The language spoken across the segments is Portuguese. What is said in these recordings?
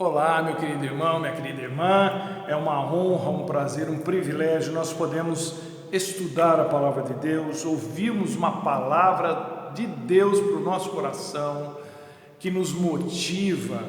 Olá, meu querido irmão, minha querida irmã, é uma honra, um prazer, um privilégio nós podemos estudar a palavra de Deus, ouvirmos uma palavra de Deus para o nosso coração, que nos motiva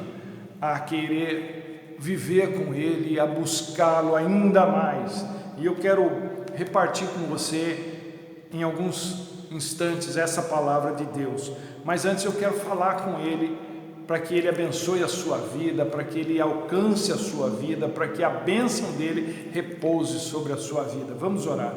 a querer viver com Ele, a buscá-lo ainda mais. E eu quero repartir com você em alguns instantes essa palavra de Deus, mas antes eu quero falar com Ele, para que Ele abençoe a sua vida, para que Ele alcance a sua vida, para que a bênção dEle repouse sobre a sua vida. Vamos orar.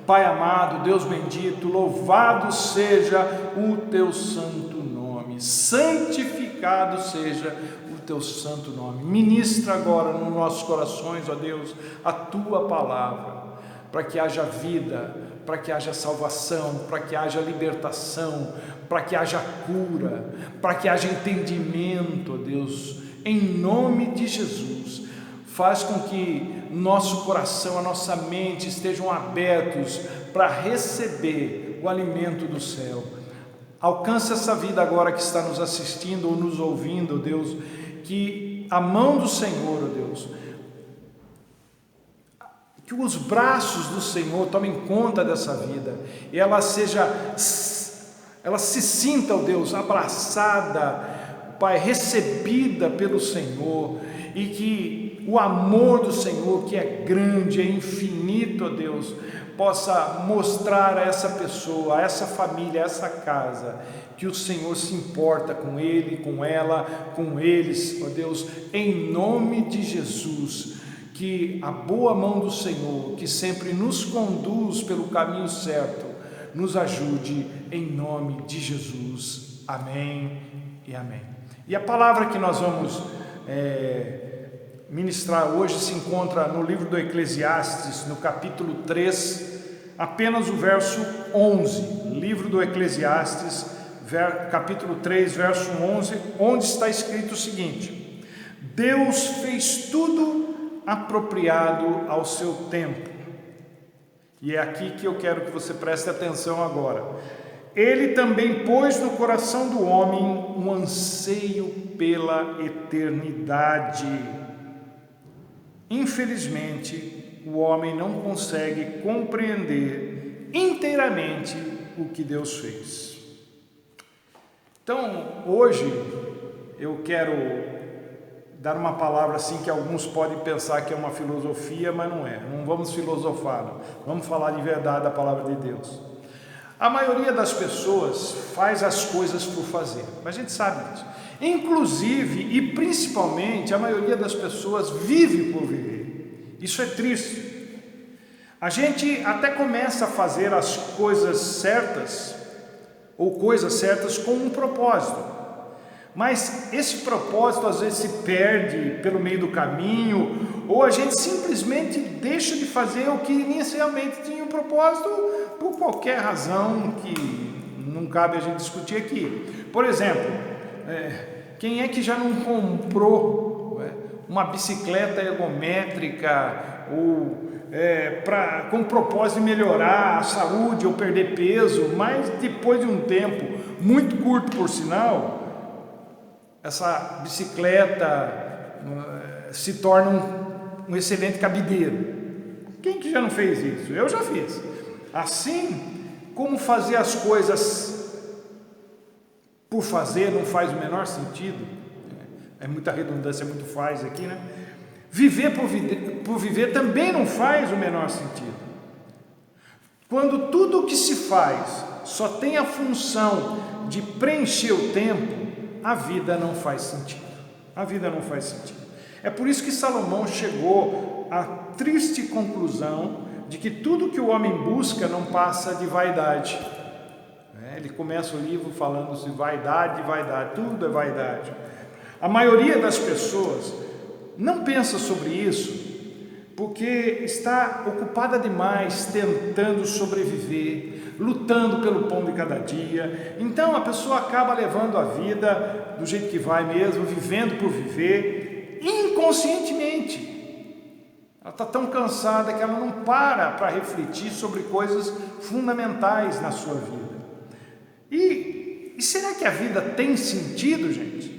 Pai amado, Deus bendito, louvado seja o Teu santo nome, santificado seja o Teu santo nome. Ministra agora nos nossos corações, ó Deus, a Tua palavra, para que haja vida, para que haja salvação, para que haja libertação, para que haja cura, para que haja entendimento, ó Deus, em nome de Jesus. Faz com que nosso coração, a nossa mente estejam abertos para receber o alimento do céu. Alcança essa vida agora que está nos assistindo ou nos ouvindo, ó Deus, que a mão do Senhor, ó Deus, que os braços do Senhor tomem conta dessa vida, e ela se sinta, ó Deus, abraçada, Pai, recebida pelo Senhor, e que o amor do Senhor, que é grande, é infinito, ó Deus, possa mostrar a essa pessoa, a essa família, a essa casa, que o Senhor se importa com ele, com ela, com eles, ó Deus, em nome de Jesus. Que a boa mão do Senhor, que sempre nos conduz pelo caminho certo, nos ajude em nome de Jesus. Amém e amém. E a palavra que nós vamos ministrar hoje se encontra no livro do Eclesiastes, no capítulo 3, apenas o verso 11. Livro do Eclesiastes, capítulo 3, verso 11, onde está escrito o seguinte: Deus fez tudo apropriado ao seu tempo. E é aqui que eu quero que você preste atenção agora. Ele também pôs no coração do homem um anseio pela eternidade. Infelizmente, o homem não consegue compreender inteiramente o que Deus fez. Então, hoje eu quero dar uma palavra assim que alguns podem pensar que é uma filosofia, mas não é. Não vamos filosofar, não. Vamos falar de verdade da palavra de Deus. A maioria das pessoas faz as coisas por fazer, mas a gente sabe disso. Inclusive e principalmente a maioria das pessoas vive por viver. Isso é triste. A gente até começa a fazer as coisas certas ou coisas certas com um propósito. Mas esse propósito às vezes se perde pelo meio do caminho, ou a gente simplesmente deixa de fazer o que inicialmente tinha um propósito por qualquer razão que não cabe a gente discutir aqui. Por exemplo, quem é que já não comprou uma bicicleta ergométrica ou com o propósito de melhorar a saúde ou perder peso, mas depois de um tempo muito curto, por sinal, essa bicicleta se torna um excelente cabideiro? Quem que já não fez isso? Eu já fiz. Assim como fazer as coisas por fazer não faz o menor sentido, é muita redundância, muito faz aqui, né? Viver por viver também não faz o menor sentido. Quando tudo o que se faz só tem a função de preencher o tempo, a vida não faz sentido. A vida não faz sentido. É por isso que Salomão chegou à triste conclusão de que tudo que o homem busca não passa de vaidade. Ele começa o livro falando de vaidade, tudo é vaidade. A maioria das pessoas não pensa sobre isso porque está ocupada demais tentando sobreviver, lutando pelo pão de cada dia. Então a pessoa acaba levando a vida do jeito que vai mesmo, vivendo por viver, inconscientemente. Ela está tão cansada que ela não para refletir sobre coisas fundamentais na sua vida. E será que a vida tem sentido, gente?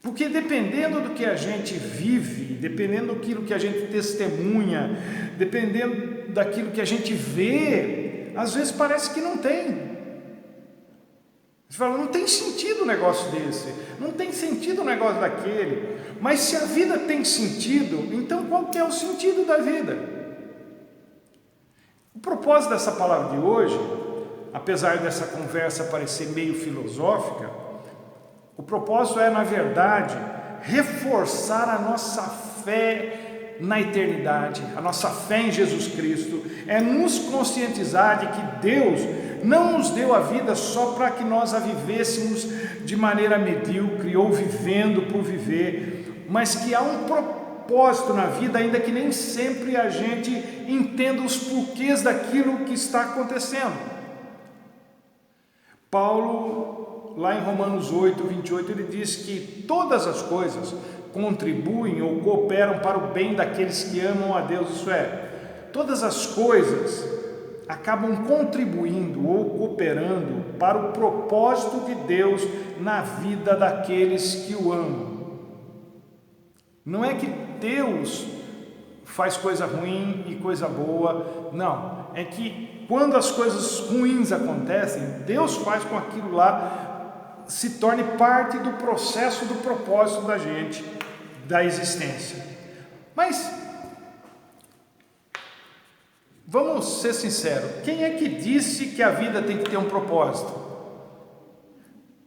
Porque dependendo do que a gente vive, dependendo daquilo que a gente testemunha, dependendo daquilo que a gente vê, às vezes parece que não tem. Você fala, não tem sentido um negócio desse, não tem sentido um negócio daquele. Mas se a vida tem sentido, então qual que é o sentido da vida? O propósito dessa palavra de hoje, apesar dessa conversa parecer meio filosófica, o propósito é, na verdade, reforçar a nossa fé na eternidade, a nossa fé em Jesus Cristo, é nos conscientizar de que Deus não nos deu a vida só para que nós a vivêssemos de maneira medíocre ou vivendo por viver, mas que há um propósito na vida, ainda que nem sempre a gente entenda os porquês daquilo que está acontecendo. Paulo, lá em Romanos 8, 28, ele diz que todas as coisas contribuem ou cooperam para o bem daqueles que amam a Deus, isso é, todas as coisas acabam contribuindo ou cooperando para o propósito de Deus na vida daqueles que o amam. Não é que Deus faz coisa ruim e coisa boa, não, é que quando as coisas ruins acontecem, Deus faz com que aquilo lá se torne parte do processo do propósito da gente, da existência. Mas vamos ser sinceros, quem é que disse que a vida tem que ter um propósito?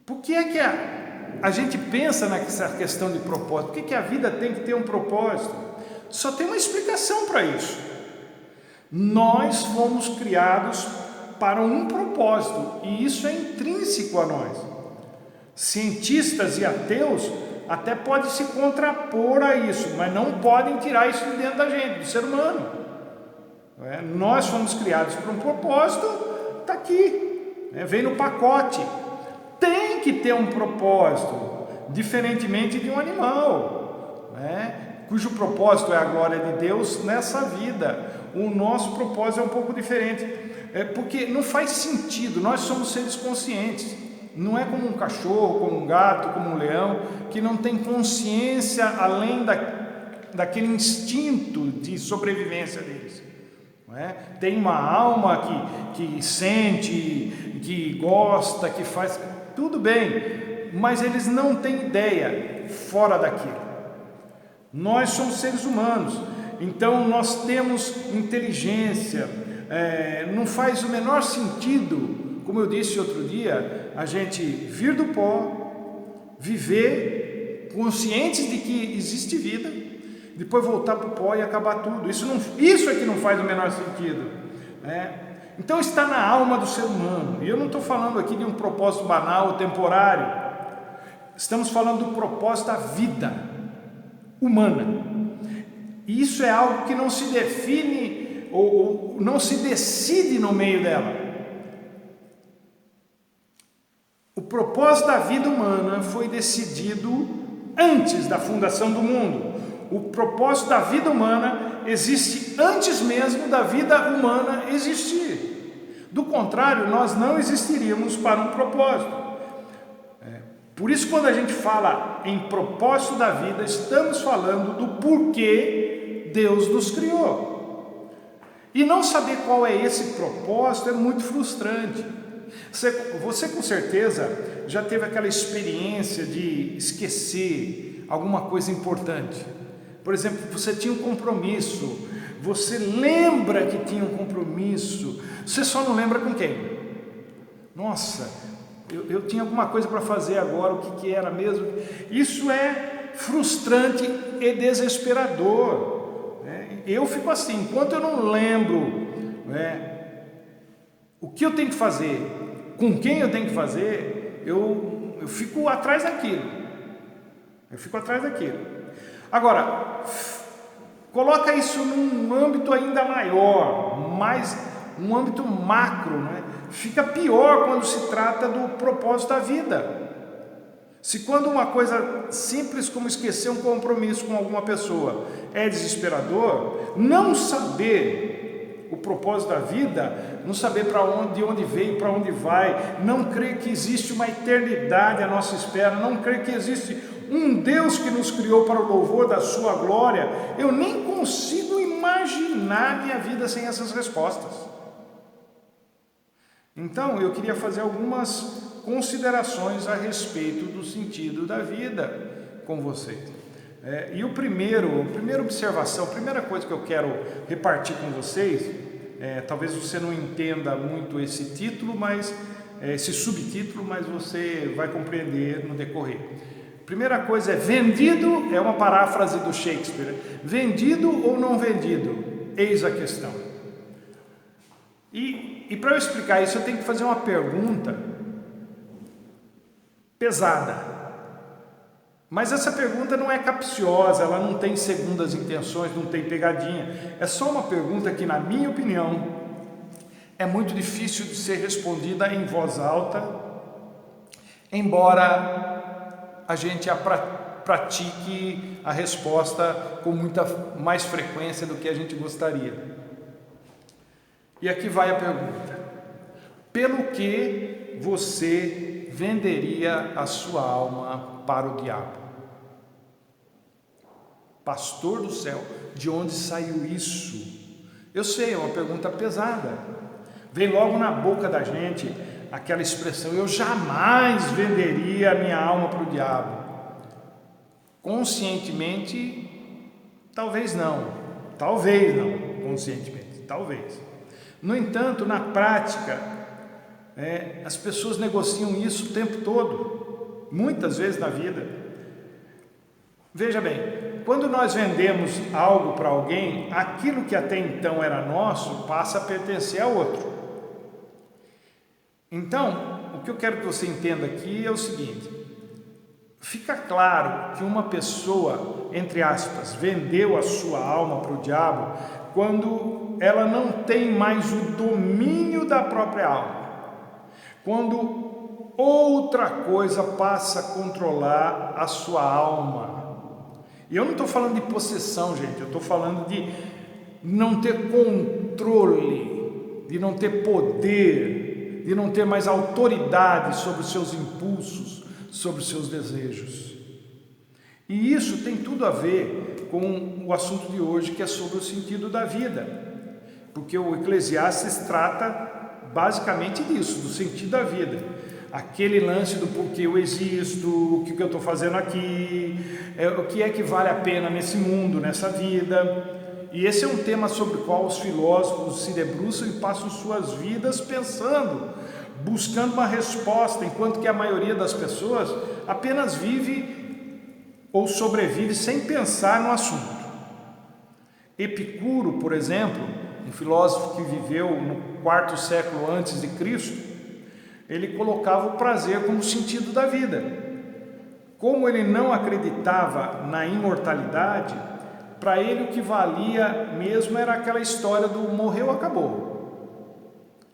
Por que é que a gente pensa nessa questão de propósito? Por que a vida tem que ter um propósito? Só tem uma explicação para isso. Nós fomos criados para um propósito, e isso é intrínseco a nós. Cientistas e ateus até podem se contrapor a isso, mas não podem tirar isso de dentro da gente, do ser humano. Nós fomos criados por um propósito, está aqui, vem no pacote. Tem que ter um propósito, diferentemente de um animal, cujo propósito é a glória de Deus nessa vida. O nosso propósito é um pouco diferente, porque não faz sentido, nós somos seres conscientes, não é como um cachorro, como um gato, como um leão, que não tem consciência além daquele instinto de sobrevivência deles. Tem uma alma que sente, que gosta, que faz, tudo bem, mas eles não têm ideia fora daquilo. Nós somos seres humanos, então nós temos inteligência, não faz o menor sentido, como eu disse outro dia, a gente vir do pó, viver conscientes de que existe vida, depois voltar para o pó e acabar tudo. Isso é que não faz o menor sentido. Então está na alma do ser humano, e eu não estou falando aqui de um propósito banal ou temporário, estamos falando do propósito da vida humana. E isso é algo que não se define ou não se decide no meio dela. O propósito da vida humana foi decidido antes da fundação do mundo. O propósito da vida humana existe antes mesmo da vida humana existir. Do contrário, nós não existiríamos para um propósito. Por isso, quando a gente fala em propósito da vida, estamos falando do porquê Deus nos criou. E não saber qual é esse propósito é muito frustrante. Você com certeza já teve aquela experiência de esquecer alguma coisa importante. Por exemplo, você tinha um compromisso, você lembra que tinha um compromisso, você só não lembra com quem? Nossa, eu tinha alguma coisa para fazer agora, o que era mesmo? Isso é frustrante e desesperador. Eu fico assim, enquanto eu não lembro o que eu tenho que fazer, com quem eu tenho que fazer, eu fico atrás daquilo. Agora, coloca isso num âmbito ainda maior, um âmbito macro, Fica pior quando se trata do propósito da vida. Se quando uma coisa simples como esquecer um compromisso com alguma pessoa é desesperador, não saber o propósito da vida, não saber de onde veio, para onde vai, não crer que existe uma eternidade à nossa espera, não crer que existe um Deus que nos criou para o louvor da sua glória, eu nem consigo imaginar minha vida sem essas respostas. Então, eu queria fazer algumas considerações a respeito do sentido da vida com vocês. E a primeira observação, a primeira coisa que eu quero repartir com vocês, talvez você não entenda muito esse título, mas esse subtítulo, mas você vai compreender no decorrer. Primeira coisa é vendido, é uma paráfrase do Shakespeare. Vendido ou não vendido? Eis a questão. E para eu explicar isso, eu tenho que fazer uma pergunta pesada. Mas essa pergunta não é capciosa, ela não tem segundas intenções, não tem pegadinha. É só uma pergunta que, na minha opinião, é muito difícil de ser respondida em voz alta, embora a gente pratique a resposta com muita mais frequência do que a gente gostaria. E aqui vai a pergunta: pelo que você venderia a sua alma para o diabo? Pastor do céu, de onde saiu isso? Eu sei, é uma pergunta pesada. Vem logo na boca da gente aquela expressão: eu jamais venderia a minha alma para o diabo. Conscientemente, talvez não. Talvez não, conscientemente, talvez. No entanto, na prática, as pessoas negociam isso o tempo todo, muitas vezes na vida. Veja bem, quando nós vendemos algo para alguém, aquilo que até então era nosso passa a pertencer a outro. Então, o que eu quero que você entenda aqui é o seguinte: fica claro que uma pessoa, entre aspas, vendeu a sua alma para o diabo quando ela não tem mais o domínio da própria alma, quando outra coisa passa a controlar a sua alma. E eu não estou falando de possessão, gente, eu estou falando de não ter controle, de não ter poder, de não ter mais autoridade sobre os seus impulsos, sobre os seus desejos. E isso tem tudo a ver com o assunto de hoje, que é sobre o sentido da vida. Porque o Eclesiastes trata basicamente disso, do sentido da vida. Aquele lance do porquê eu existo, o que eu estou fazendo aqui, o que é que vale a pena nesse mundo, nessa vida. E esse é um tema sobre o qual os filósofos se debruçam e passam suas vidas pensando, buscando uma resposta, enquanto que a maioria das pessoas apenas vive ou sobrevive sem pensar no assunto. Epicuro, por exemplo, um filósofo que viveu no quarto século antes de Cristo, ele colocava o prazer como sentido da vida. Como ele não acreditava na imortalidade, para ele o que valia mesmo era aquela história do morreu, acabou.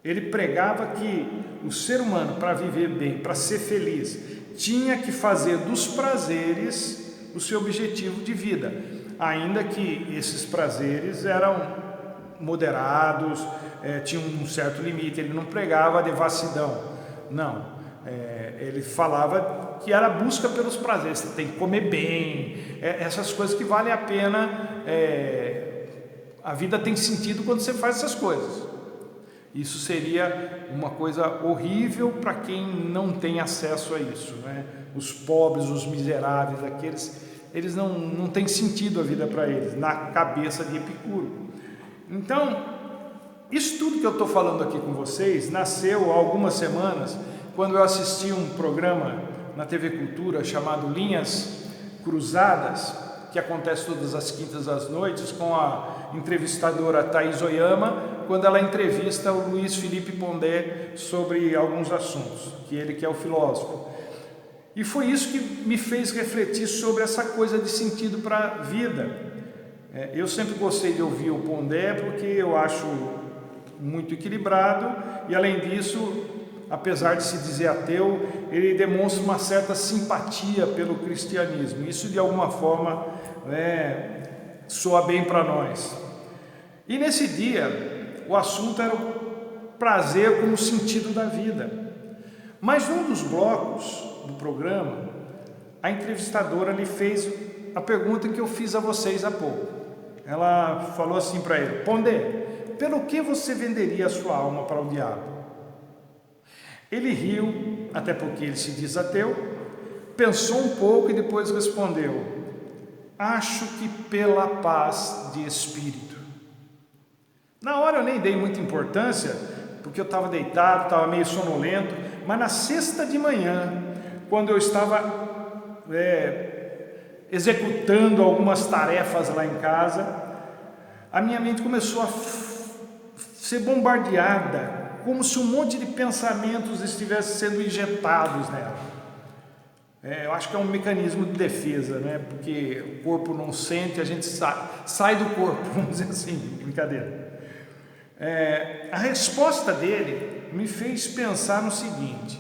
Ele pregava que o ser humano, para viver bem, para ser feliz, tinha que fazer dos prazeres o seu objetivo de vida, ainda que esses prazeres eram moderados, tinham um certo limite. Ele não pregava a devassidão, não, ele falava que era a busca pelos prazeres, você tem que comer bem, essas coisas que valem a pena, a vida tem sentido quando você faz essas coisas. Isso seria uma coisa horrível para quem não tem acesso a isso, né? Os pobres, os miseráveis, eles não têm sentido a vida para eles, na cabeça de Epicuro. Então, isso tudo que eu estou falando aqui com vocês nasceu há algumas semanas, quando eu assisti um programa na TV Cultura chamado Linhas Cruzadas, que acontece todas as quintas às noites, com a entrevistadora Thaís Oyama, quando ela entrevista o Luiz Felipe Pondé sobre alguns assuntos, que é o filósofo. E foi isso que me fez refletir sobre essa coisa de sentido para a vida. Eu sempre gostei de ouvir o Pondé porque eu acho muito equilibrado e, além disso, apesar de se dizer ateu, ele demonstra uma certa simpatia pelo cristianismo. Isso, de alguma forma, soa bem para nós. E nesse dia, o assunto era o prazer como sentido da vida. Mas num dos blocos do programa, a entrevistadora lhe fez a pergunta que eu fiz a vocês há pouco. Ela falou assim para ele: Pondé, pelo que você venderia a sua alma para o diabo? Ele riu, até porque ele se diz ateu, pensou um pouco e depois respondeu: acho que pela paz de espírito. Na hora eu nem dei muita importância, porque eu estava deitado, estava meio sonolento, mas na sexta de manhã, quando eu estava executando algumas tarefas lá em casa, a minha mente começou a ser bombardeada, como se um monte de pensamentos estivessem sendo injetados nela. Eu acho que é um mecanismo de defesa, né? Porque o corpo não sente, a gente sai do corpo, vamos dizer assim, brincadeira. A resposta dele me fez pensar no seguinte: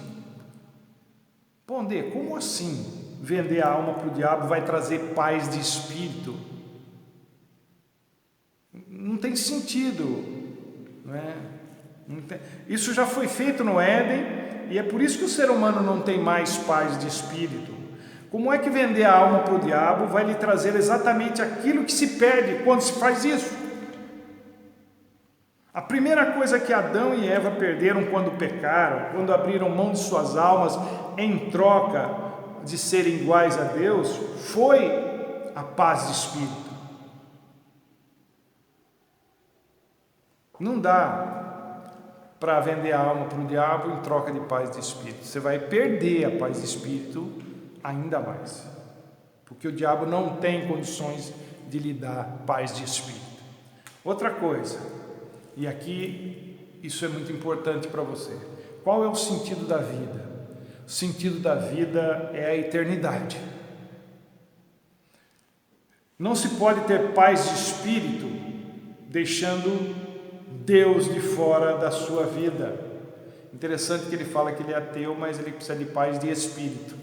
Pondé, como assim vender a alma para o diabo vai trazer paz de espírito? Não tem sentido, né? Isso já foi feito no Éden, e é por isso que o ser humano não tem mais paz de espírito. Como é que vender a alma para o diabo vai lhe trazer exatamente aquilo que se perde quando se faz isso? A primeira coisa que Adão e Eva perderam quando pecaram, quando abriram mão de suas almas em troca de serem iguais a Deus, foi a paz de espírito. Não dá para vender a alma para o diabo em troca de paz de espírito. Você vai perder a paz de espírito ainda mais, porque o diabo não tem condições de lhe dar paz de espírito. Outra coisa, e aqui isso é muito importante para você: qual é o sentido da vida? O sentido da vida é a eternidade. Não se pode ter paz de espírito deixando Deus de fora da sua vida. Interessante que ele fala que ele é ateu, mas ele precisa de paz de espírito,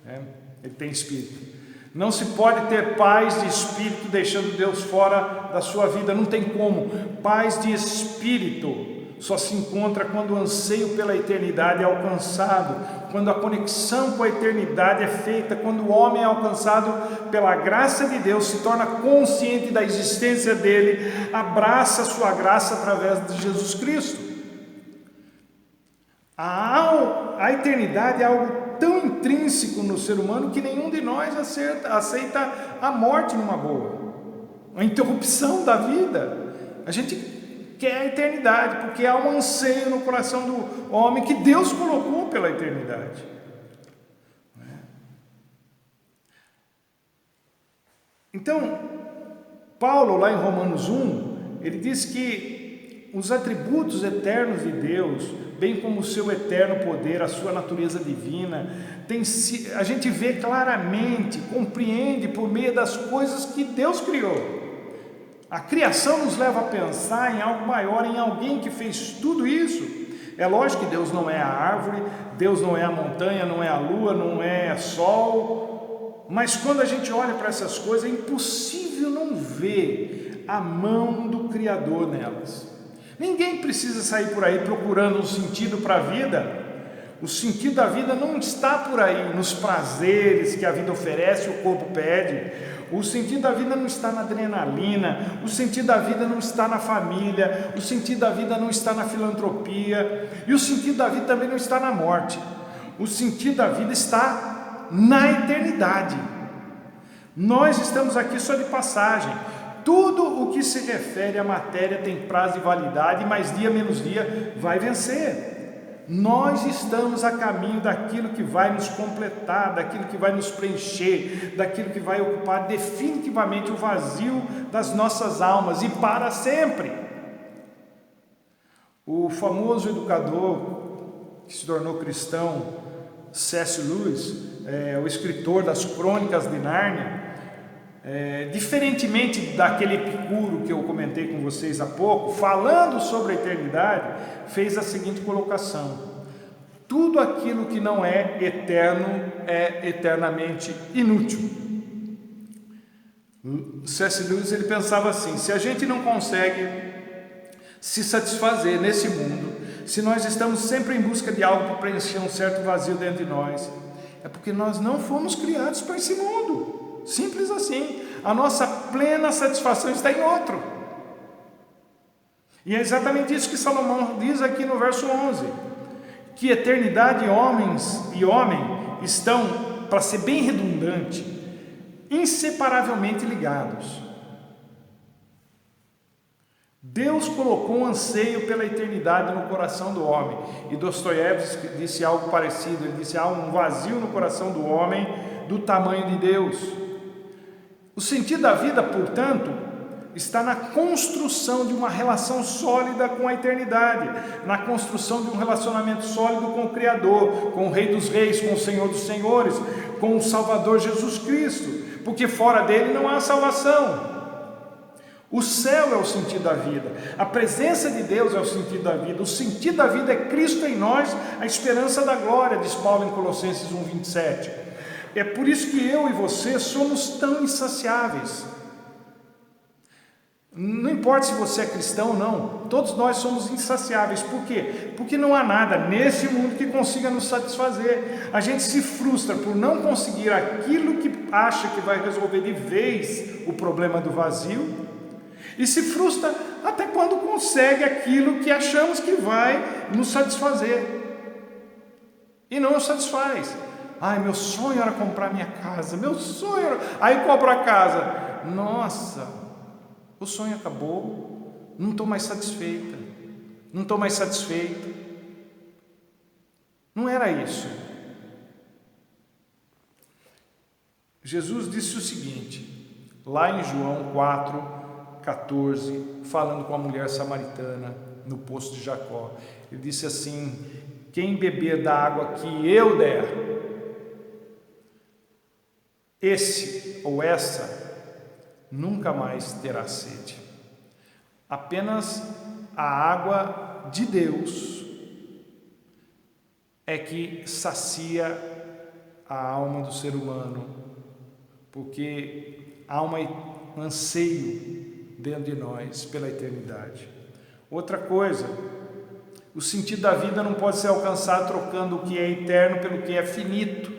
né? Ele tem espírito. Não se pode ter paz de espírito deixando Deus fora da sua vida, não tem como. Paz de espírito só se encontra quando o anseio pela eternidade é alcançado, quando a conexão com a eternidade é feita, quando o homem é alcançado pela graça de Deus, se torna consciente da existência dele, abraça a sua graça através de Jesus Cristo. A eternidade é algo tão intrínseco no ser humano que nenhum de nós aceita a morte numa boa, a interrupção da vida. A gente quer a eternidade, porque há um anseio no coração do homem que Deus colocou pela eternidade. Então, Paulo, lá em Romanos 1, ele diz que os atributos eternos de Deus, bem como o seu eterno poder, a sua natureza divina, a gente vê claramente, compreende por meio das coisas que Deus criou. A criação nos leva a pensar em algo maior, em alguém que fez tudo isso. É lógico que Deus não é a árvore, Deus não é a montanha, não é a lua, não é sol, mas quando a gente olha para essas coisas, é impossível não ver a mão do Criador nelas. Ninguém precisa sair por aí procurando um sentido para a vida. O sentido da vida não está por aí nos prazeres que a vida oferece, o corpo pede. O sentido da vida não está na adrenalina, o sentido da vida não está na família, o sentido da vida não está na filantropia, e o sentido da vida também não está na morte. O sentido da vida está na eternidade. Nós estamos aqui só de passagem. Tudo o que se refere à matéria tem prazo de validade, mas dia menos dia vai vencer. Nós estamos a caminho daquilo que vai nos completar, daquilo que vai nos preencher, daquilo que vai ocupar definitivamente o vazio das nossas almas e para sempre. O famoso educador que se tornou cristão, C.S. Lewis, o escritor das Crônicas de Nárnia, diferentemente daquele Epicuro que eu comentei com vocês há pouco, falando sobre a eternidade, fez a seguinte colocação: tudo aquilo que não é eterno é eternamente inútil. C.S. Lewis ele pensava assim: se a gente não consegue se satisfazer nesse mundo, se nós estamos sempre em busca de algo para preencher um certo vazio dentro de nós, é porque nós não fomos criados para esse mundo. Simples assim. A nossa plena satisfação está em outro. E é exatamente isso que Salomão diz aqui no verso 11, que eternidade e homens e homem estão, para ser bem redundante, inseparavelmente ligados. Deus colocou um anseio pela eternidade no coração do homem, e Dostoiévski disse algo parecido. Ele disse: há um vazio no coração do homem do tamanho de Deus. O sentido da vida, portanto, está na construção de uma relação sólida com a eternidade, na construção de um relacionamento sólido com o Criador, com o Rei dos Reis, com o Senhor dos Senhores, com o Salvador Jesus Cristo, porque fora dele não há salvação. O céu é o sentido da vida, a presença de Deus é o sentido da vida, o sentido da vida é Cristo em nós, a esperança da glória, diz Paulo em Colossenses 1:27. É por isso que eu e você somos tão insaciáveis. Não importa se você é cristão ou não, todos nós somos insaciáveis. Por quê? Porque não há nada nesse mundo que consiga nos satisfazer. A gente se frustra por não conseguir aquilo que acha que vai resolver de vez o problema do vazio, e se frustra até quando consegue aquilo que achamos que vai nos satisfazer, e não nos satisfaz. Ai, meu sonho era comprar minha casa, meu sonho era... Aí compra a casa, nossa, o sonho acabou, não estou mais satisfeita, não estou mais satisfeito. Não era isso. Jesus disse o seguinte, lá em João 4:14, falando com a mulher samaritana no poço de Jacó. Ele disse assim: quem beber da água que eu der, esse ou essa nunca mais terá sede. Apenas a água de Deus é que sacia a alma do ser humano, porque há um anseio dentro de nós pela eternidade. Outra coisa, o sentido da vida não pode ser alcançado trocando o que é eterno pelo que é finito.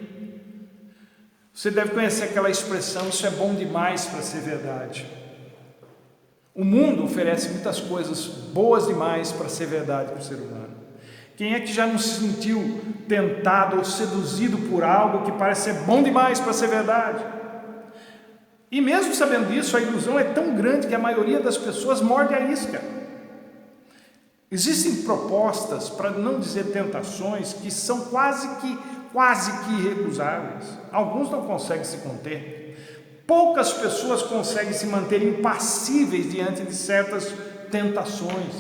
Você deve conhecer aquela expressão: isso é bom demais para ser verdade. O mundo oferece muitas coisas boas demais para ser verdade para o ser humano. Quem é que já não se sentiu tentado ou seduzido por algo que parece ser bom demais para ser verdade? E mesmo sabendo disso, a ilusão é tão grande que a maioria das pessoas morde a isca. Existem propostas, para não dizer tentações, que são quase que irrecusáveis. Alguns não conseguem se conter. Poucas pessoas conseguem se manter impassíveis diante de certas tentações.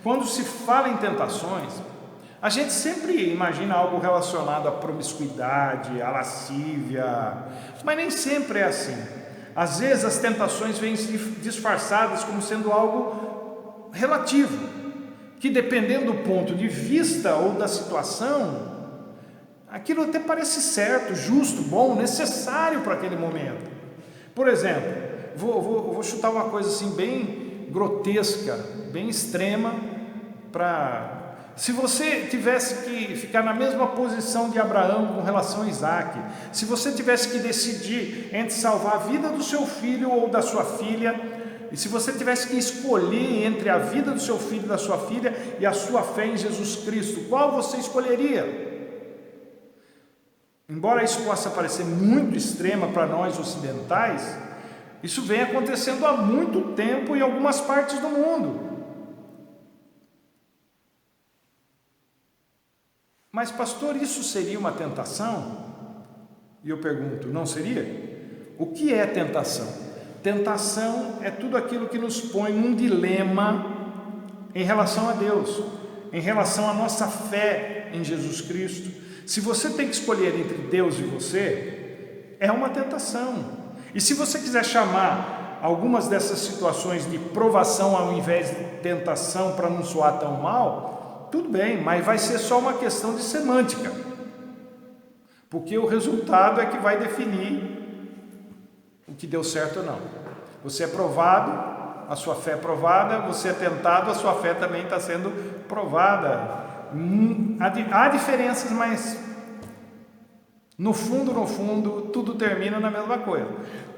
Quando se fala em tentações, a gente sempre imagina algo relacionado à promiscuidade, à lascívia, mas nem sempre é assim. Às vezes as tentações vêm disfarçadas como sendo algo relativo, que dependendo do ponto de vista ou da situação, aquilo até parece certo, justo, bom, necessário para aquele momento. Por exemplo, vou chutar uma coisa assim bem grotesca, bem extrema, se você tivesse que ficar na mesma posição de Abraão com relação a Isaac, se você tivesse que decidir entre salvar a vida do seu filho ou da sua filha, e se você tivesse que escolher entre a vida do seu filho e da sua filha e a sua fé em Jesus Cristo, qual você escolheria? Embora isso possa parecer muito extrema para nós ocidentais, isso vem acontecendo há muito tempo em algumas partes do mundo. Mas pastor, isso seria uma tentação? E eu pergunto, não seria? O que é tentação? Tentação é tudo aquilo que nos põe num dilema em relação a Deus, em relação à nossa fé em Jesus Cristo. Se você tem que escolher entre Deus e você, é uma tentação. E se você quiser chamar algumas dessas situações de provação ao invés de tentação para não soar tão mal, tudo bem, mas vai ser só uma questão de semântica, porque o resultado é que vai definir o que deu certo ou não. Você é provado a sua fé é provada, você é tentado, a sua fé também está sendo provada. Há diferenças, mas no fundo, tudo termina na mesma coisa.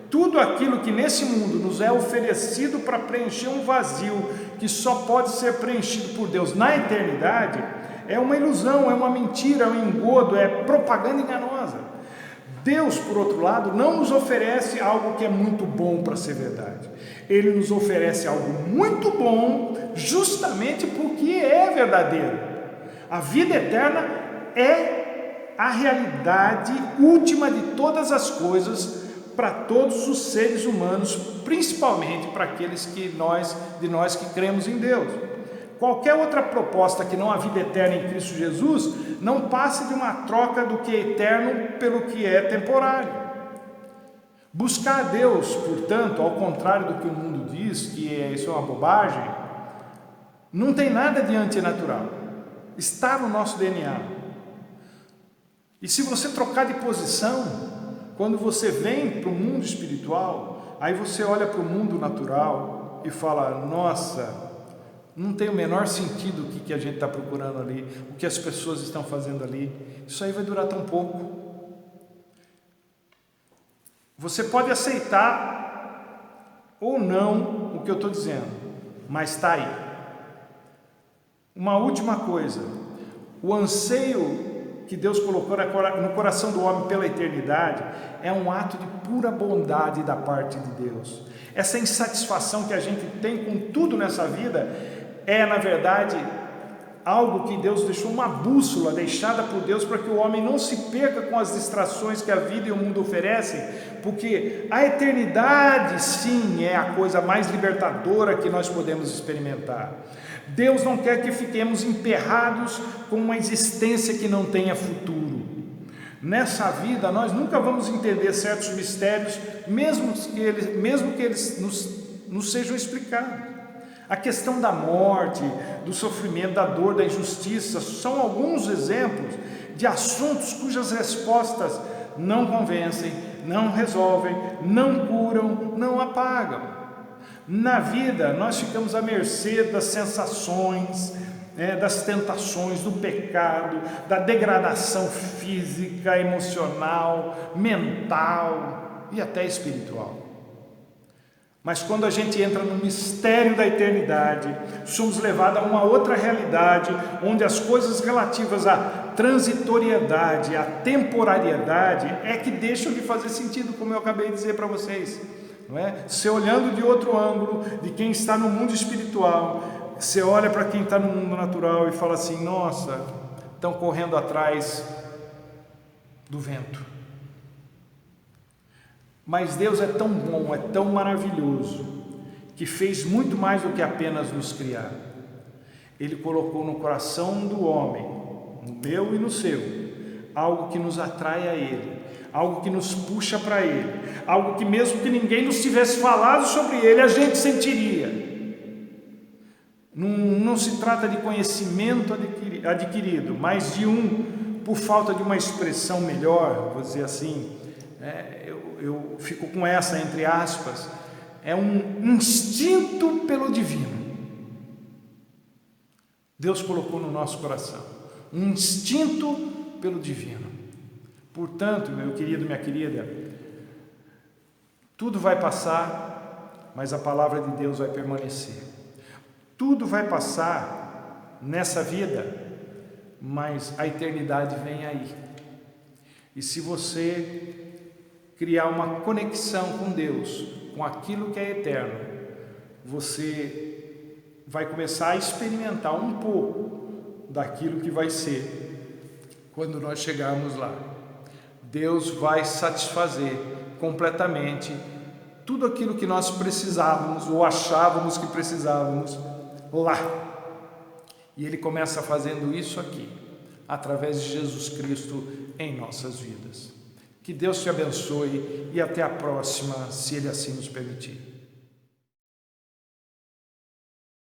Tudo aquilo que nesse mundo nos é oferecido para preencher um vazio que só pode ser preenchido por Deus na eternidade, é uma ilusão, é uma mentira, é um engodo, é propaganda enganosa. Deus, por outro lado, não nos oferece algo que é muito bom para ser verdade. Ele nos oferece algo muito bom justamente porque é verdadeiro. A vida eterna é a realidade última de todas as coisas para todos os seres humanos, principalmente para aqueles de nós que cremos em Deus. Qualquer outra proposta que não a vida eterna em Cristo Jesus não passa de uma troca do que é eterno pelo que é temporário. Buscar a Deus, portanto, ao contrário do que o mundo diz, que isso é uma bobagem, não tem nada de antinatural. Está no nosso DNA. E se você trocar de posição, quando você vem para o mundo espiritual, aí você olha para o mundo natural e fala, nossa, não tem o menor sentido o que a gente está procurando ali, o que as pessoas estão fazendo ali, isso aí vai durar tão pouco. Você pode aceitar ou não o que eu estou dizendo, mas está aí. Uma última coisa, o anseio que Deus colocou no coração do homem pela eternidade é um ato de pura bondade da parte de Deus. Essa insatisfação que a gente tem com tudo nessa vida é, na verdade, algo que Deus deixou, uma bússola deixada por Deus para que o homem não se perca com as distrações que a vida e o mundo oferecem, porque a eternidade, sim, é a coisa mais libertadora que nós podemos experimentar. Deus não quer que fiquemos emperrados com uma existência que não tenha futuro. Nessa vida, nós nunca vamos entender certos mistérios, mesmo que eles nos sejam explicados. A questão da morte, do sofrimento, da dor, da injustiça, são alguns exemplos de assuntos cujas respostas não convencem, não resolvem, não curam, não apagam. Na vida, nós ficamos à mercê das sensações, das tentações, do pecado, da degradação física, emocional, mental e até espiritual. Mas quando a gente entra no mistério da eternidade, somos levados a uma outra realidade, onde as coisas relativas à transitoriedade, à temporariedade, é que deixam de fazer sentido, como eu acabei de dizer para vocês. Não é? Você olhando de outro ângulo, de quem está no mundo espiritual, você olha para quem está no mundo natural e fala assim, nossa, estão correndo atrás do vento. Mas Deus é tão bom, é tão maravilhoso, que fez muito mais do que apenas nos criar. Ele colocou no coração do homem, no meu e no seu, algo que nos atrai a Ele, algo que nos puxa para Ele, algo que mesmo que ninguém nos tivesse falado sobre Ele, a gente sentiria. Não se trata de conhecimento adquirido, mas de por falta de uma expressão melhor, vou dizer assim, eu fico com essa entre aspas, é um instinto pelo divino. Deus colocou no nosso coração um instinto pelo divino. Portanto, meu querido, minha querida, tudo vai passar, mas a palavra de Deus vai permanecer. Tudo vai passar nessa vida, mas a eternidade vem aí. E se você criar uma conexão com Deus, com aquilo que é eterno, você vai começar a experimentar um pouco daquilo que vai ser quando nós chegarmos lá. Deus vai satisfazer completamente tudo aquilo que nós precisávamos ou achávamos que precisávamos lá. E Ele começa fazendo isso aqui, através de Jesus Cristo em nossas vidas. Que Deus te abençoe e até a próxima, se Ele assim nos permitir.